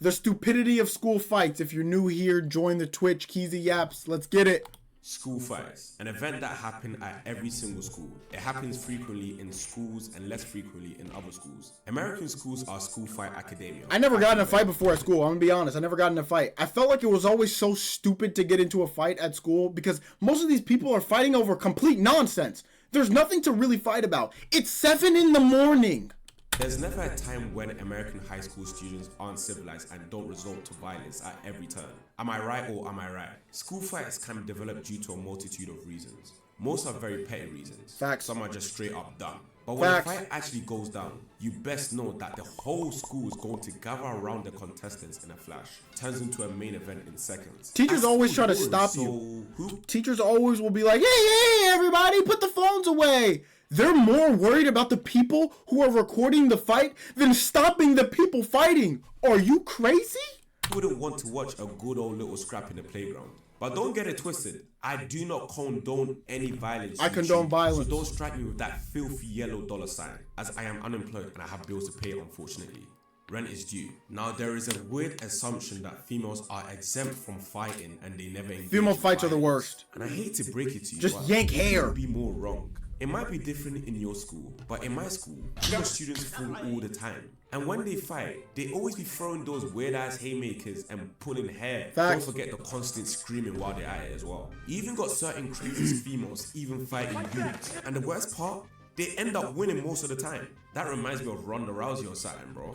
The stupidity of school fights. If you're new here, join the Twitch. Keezy Yaps. Let's get it. School fights, an event that happens at every single school. It happens frequently in schools and less frequently in other schools. American schools are school fight academia. I never got in a fight before at school. I'm gonna be honest. I never got in a fight. I felt like it was always so stupid to get into a fight at school because most of these people are fighting over complete nonsense. There's nothing to really fight about. It's 7 a.m. There's never a time when American high school students aren't civilized and don't resort to violence at every turn. Am I right or am I right? School fights can develop due to a multitude of reasons. Most are very petty reasons. Facts. Some are just straight up dumb. But when a fight actually goes down, you best know that the whole school is going to gather around the contestants in a flash. Turns into a main event in seconds. Teachers always try to stop you. Teachers always will be like, hey, everybody, put the phones away. They're more worried about the people who are recording the fight than stopping the people fighting. Are you crazy? I wouldn't want to watch a good old little scrap in the playground. But don't get it twisted. I do not condone any violence. I condone violence. So don't strike me with that filthy yellow dollar sign, as I am unemployed and I have bills to pay, unfortunately. Rent is due. Now, there is a weird assumption that females are exempt from fighting and they never engage. Female fights are the worst. And I hate to break it to you, just yank hair. You'd be more wrong. It might be different in your school, but in my school, female students fall all the time. And when they fight, they always be throwing those weird-ass haymakers and pulling hair. Facts. Don't forget the constant screaming while they're at it as well. You even got certain crazy females even fighting dudes. And the worst part, they end up winning most of the time. That reminds me of Ronda Rousey or something, bro.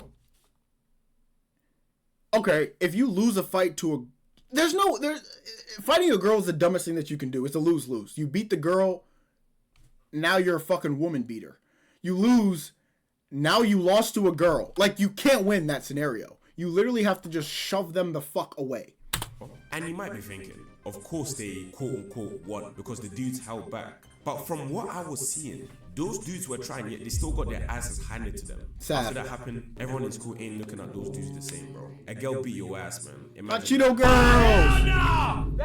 Okay, if you lose a fight to a... Fighting a girl is the dumbest thing that you can do. It's a lose-lose. You beat the girl... Now you're a fucking woman beater. You lose, now you lost to a girl. Like, you can't win that scenario. You literally have to just shove them the fuck away. And you might be thinking, of course they quote-unquote won because the dudes held back. But from what I was seeing, those dudes were trying, yet they still got their asses handed to them. Sad. After that happened, everyone in school ain't looking at those dudes the same, bro. A girl beat your ass, man. Cheeto girls!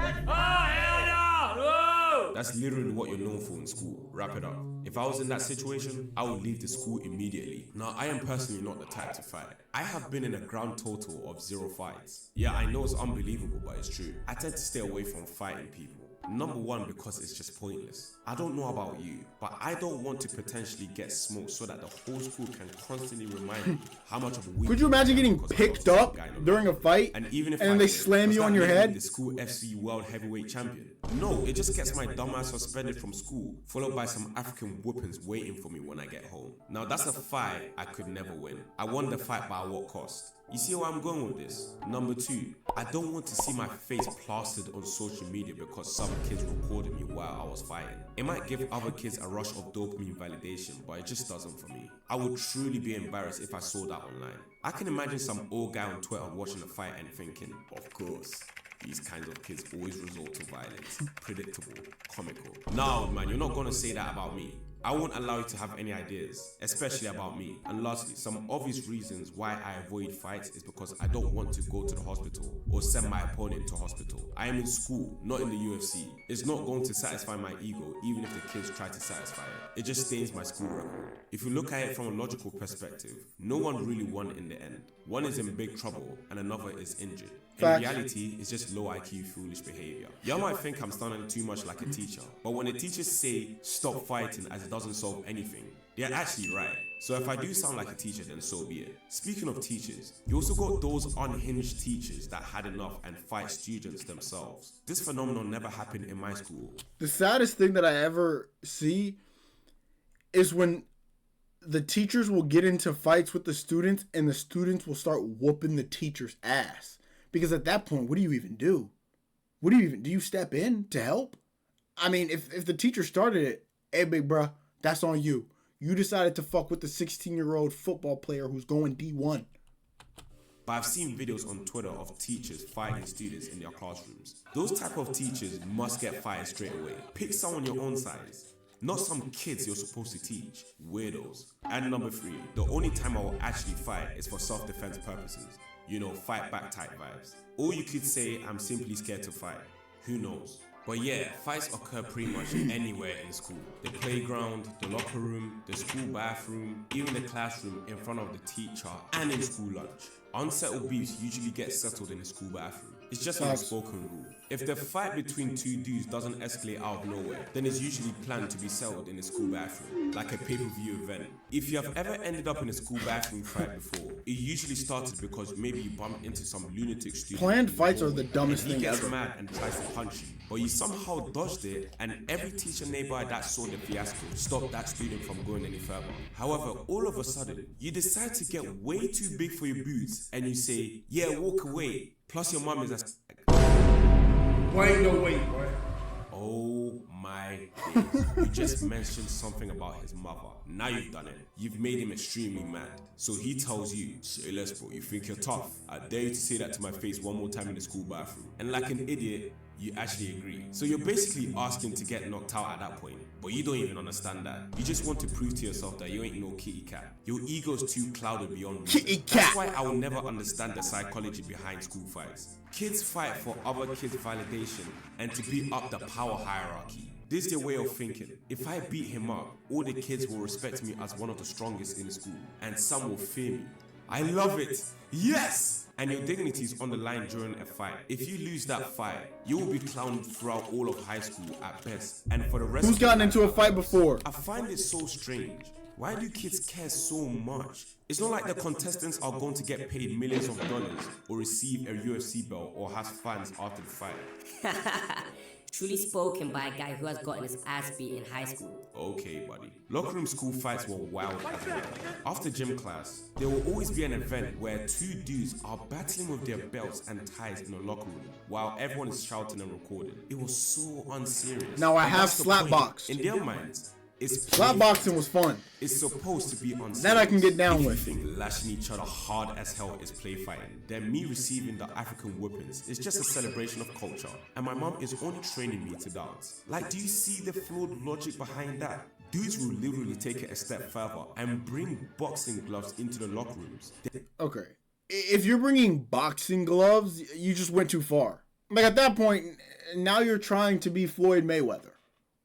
That's literally what you're known for in school. Wrap it up. If I was in that situation, I would leave the school immediately. Now, I am personally not the type to fight. I have been in a grand total of 0 fights. Yeah, I know it's unbelievable, but it's true. I tend to stay away from fighting people. Number one, because it's just pointless. I don't know about you, but I don't want to potentially get smoked so that the whole school can constantly remind me how much of a weak. Could you imagine getting picked up during a fight and then they slam you on your head? The school FC World Heavyweight Champion. No, it just gets my dumbass suspended from school, followed by some African whoopings waiting for me when I get home. Now that's a fight I could never win. I won the fight, but at what cost? You see where I'm going with this? Number 2, I don't want to see my face plastered on social media because some kids recorded me while I was fighting. It might give other kids a rush of dopamine validation, but it just doesn't for me. I would truly be embarrassed if I saw that online. I can imagine some old guy on Twitter watching the fight and thinking, of course, these kinds of kids always resort to violence. Predictable, comical. No, man, you're not gonna say that about me. I won't allow you to have any ideas, especially about me. And lastly, some obvious reasons why I avoid fights is because I don't want to go to the hospital or send my opponent to hospital. I am in school, not in the UFC. It's not going to satisfy my ego, even if the kids try to satisfy it. It just stains my school record. If you look at it from a logical perspective, no one really won in the end. One is in big trouble and another is injured. In reality, it's just low IQ, foolish behavior. Y'all might think I'm sounding too much like a teacher, but when the teachers say stop fighting as it doesn't solve anything, they're actually right. So if I do sound like a teacher, then so be it. Speaking of teachers, you also got those unhinged teachers that had enough and fight students themselves. This phenomenon never happened in my school. The saddest thing that I ever see is when the teachers will get into fights with the students and the students will start whooping the teacher's ass. Because at that point, what do you even do? Do you step in to help? I mean, if the teacher started it, hey, big bruh, that's on you. You decided to fuck with the 16-year-old football player who's going D1. But I've seen videos on Twitter of teachers fighting students in their classrooms. Those type of teachers must get fired straight away. Pick someone your own size. Not some kids you're supposed to teach. Weirdos. And number 3, the only time I will actually fight is for self-defense purposes. You know, fight back type vibes. Or you could say I'm simply scared to fight. Who knows? But yeah, fights occur pretty much anywhere in school. The playground, the locker room, the school bathroom, even the classroom in front of the teacher, and in school lunch. Unsettled beefs usually get settled in the school bathroom. It's just an unspoken rule. If the fight between two dudes doesn't escalate out of nowhere, then it's usually planned to be settled in the school bathroom, like a pay-per-view event. If you have ever ended up in a school bathroom fight before, it usually started because maybe you bumped into some lunatic student. Planned fights are the dumbest thing ever. He gets mad and tries to punch you, but you somehow dodged it, and every teacher nearby that saw the fiasco stopped that student from going any further. However, all of a sudden, you decide to get way too big for your boots, and you say, yeah, walk away. Plus your mum is a... Wait, no, wait, what? Oh my days. You just mentioned something about his mother. Now you've done it. You've made him extremely mad. So he tells you, say less bro, you think you're tough? I dare you to say that to my face one more time in the school bathroom. And like an idiot, you actually agree. So you're basically asking to get knocked out at that point. But you don't even understand that. You just want to prove to yourself that you ain't no kitty cat. Your ego's too clouded beyond reason. Kitty cat! That's why I will never understand the psychology behind school fights. Kids fight for other kids' validation and to beat up the power hierarchy. This is their way of thinking. If I beat him up, all the kids will respect me as one of the strongest in the school, and some will fear me. I love it. Yes! And your dignity is on the line during a fight. If you lose that fight, you will be clowned throughout all of high school at best. And for the rest Who's gotten into a fight before? I find it so strange. Why do kids care so much? It's not like the contestants are going to get paid millions of dollars or receive a UFC belt or has fans after the fight. Truly spoken by a guy who has gotten his ass beat in high school. Okay, buddy. Locker room school fights were wild as well. After gym class, there will always be an event where two dudes are battling with their belts and ties in a locker room while everyone is shouting and recording. It was so unserious. Now I have slapboxed. In their minds, slapboxing was fun. It's supposed to be unserious. That I can get down with. If you think lashing each other hard as hell is play fighting, then me receiving the African whippings is just a celebration of culture. And my mom is only training me to dance. Like, do you see the flawed logic behind that? Dudes will literally take it a step further and bring boxing gloves into the locker rooms. Okay. If you're bringing boxing gloves, you just went too far. Like, at that point, now you're trying to be Floyd Mayweather.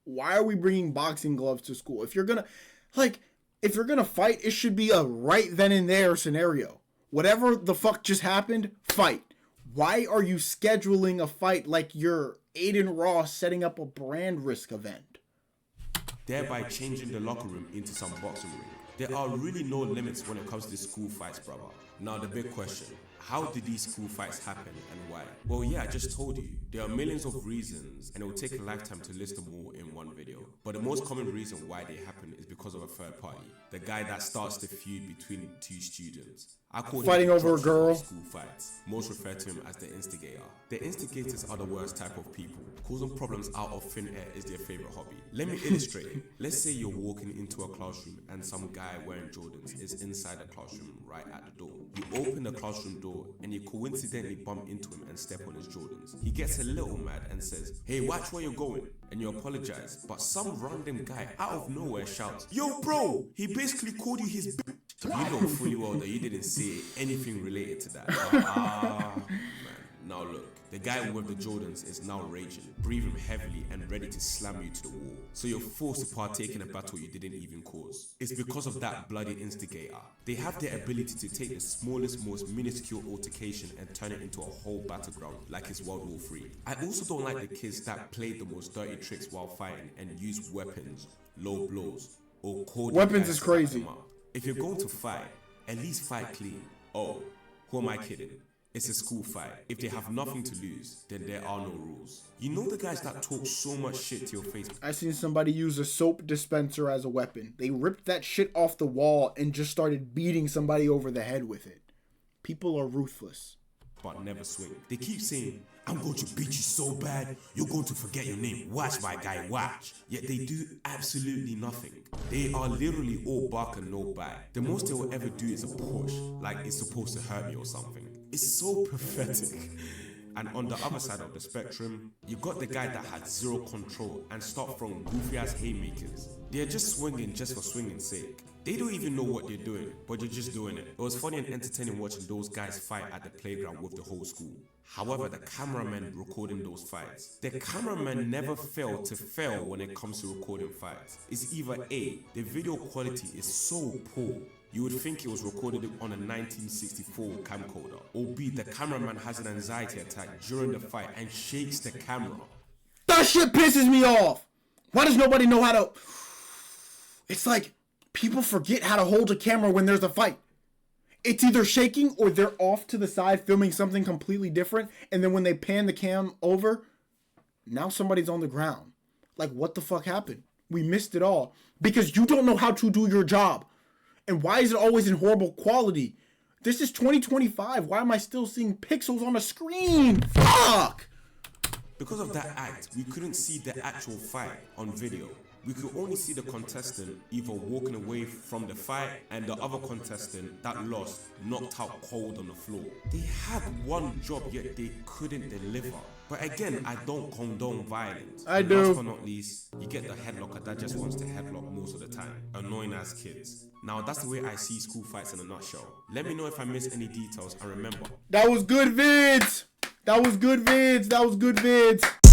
Why are we bringing boxing gloves to school? If you're gonna fight, it should be a right then and there scenario. Whatever the fuck just happened, fight. Why are you scheduling a fight like you're Aiden Ross setting up a brand risk event? Thereby changing the locker room into some boxing ring. There are really no limits when it comes to school fights, brother. Now the big question. How did these school fights happen and why? Well, yeah, I just told you. There are millions of reasons and it will take a lifetime to list them all in one video. But the most common reason why they happen is because of a third party. The guy that starts the feud between two students. I call him fighting over a girl. School fights. Most refer to him as the instigator. The instigators are the worst type of people. Causing problems out of thin air is their favorite hobby. Let me illustrate. Let's say you're walking into a classroom and some guy wearing Jordans is inside the classroom right at the door. You open the classroom door and you coincidentally bump into him and step on his Jordans. He gets a little mad and says, "Hey, watch where you're going." And you apologize, but some random guy out of nowhere shouts, "Yo bro, he basically called you his bitch." You know fully well that you didn't say anything related to that. Man. Now look, the guy with the Jordans is now raging, breathing heavily and ready to slam you to the wall. So you're forced to partake in a battle you didn't even cause. It's because of that bloody instigator. They have the ability to take the smallest, most minuscule altercation and turn it into a whole battleground like it's World War III. I also don't like the kids that play the most dirty tricks while fighting and use weapons, low blows, or cold weapons is crazy. If you're going to fight, at least fight clean. Oh, who am I kidding? It's a school fight. If they have nothing to lose, then there are no rules. You know the guys that talk so much shit to your face? I seen somebody use a soap dispenser as a weapon. They ripped that shit off the wall and just started beating somebody over the head with it. People are ruthless. But never swing. They keep saying, "I'm going to beat you so bad, you're going to forget your name. Watch, my guy, watch." Yet they do absolutely nothing. They are literally all bark and no bite. The most they will ever do is a push, like it's supposed to hurt me or something. It's so pathetic. And on the other side of the spectrum, you got the guy that had zero control and start throwing goofy ass haymakers. They're just swinging just for swinging's sake. They don't even know what they're doing, but they're just doing it. It was funny and entertaining watching those guys fight at the playground with the whole school. However, the cameramen recording those fights, the cameramen never fail to fail when it comes to recording fights. It's either A, the video quality is so poor, you would think it was recorded on a 1964 camcorder, or B, the cameraman has an anxiety attack during the fight and shakes the camera. That shit pisses me off. Why does nobody know how to... It's like people forget how to hold a camera when there's a fight. It's either shaking or they're off to the side filming something completely different, and then when they pan the cam over, now somebody's on the ground. Like, what the fuck happened? We missed it all. Because you don't know how to do your job. And why is it always in horrible quality? This is 2025. Why am I still seeing pixels on a screen? Fuck! Because of that act, we couldn't see the actual fight on video. We could only see the contestant either walking away from the fight and the other contestant that lost knocked out cold on the floor. They had one job, yet they couldn't deliver. But again, I don't condone violence. I do. Last but not least, you get the headlocker that just wants to headlock most of the time. Annoying as kids. Now that's the way I see school fights in a nutshell. Let me know if I missed any details, and remember, that was good vids. That was good vids.